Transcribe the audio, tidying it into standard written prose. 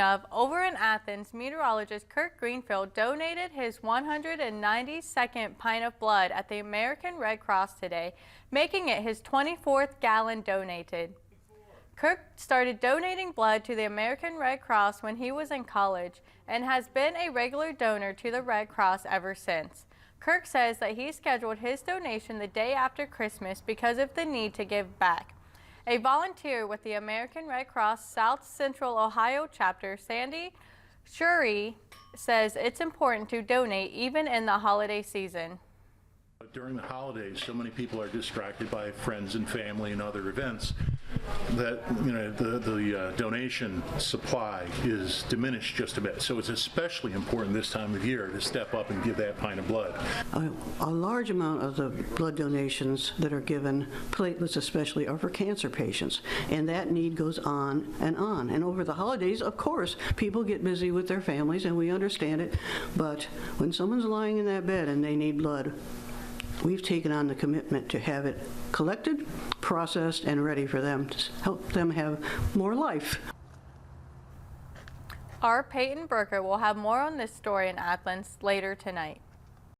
Over in Athens, meteorologist Kirk Greenfield donated his 192nd pint of blood at the American Red Cross today, making it his 24th gallon donated. Kirk started donating blood to the American Red Cross when he was in college and has been a regular donor to the Red Cross ever since. Kirk says that he scheduled his donation the day after Christmas because of the need to give back. A volunteer with the American Red Cross South Central Ohio chapter, Sandy Shuri, says it's important to donate even in the holiday season. During the holidays, so many people are distracted by friends and family and other events that the donation supply is diminished just a bit. So it's especially important this time of year to step up and give that pint of blood. A large amount of the blood donations that are given, platelets especially, are for cancer patients, and that need goes on. And over the holidays, of course, people get busy with their families, and we understand it, but when someone's lying in that bed and they need blood, we've taken on the commitment to have it collected, processed, and ready for them to help them have more life. Our Peyton Brooker will have more on this story in Athens later tonight.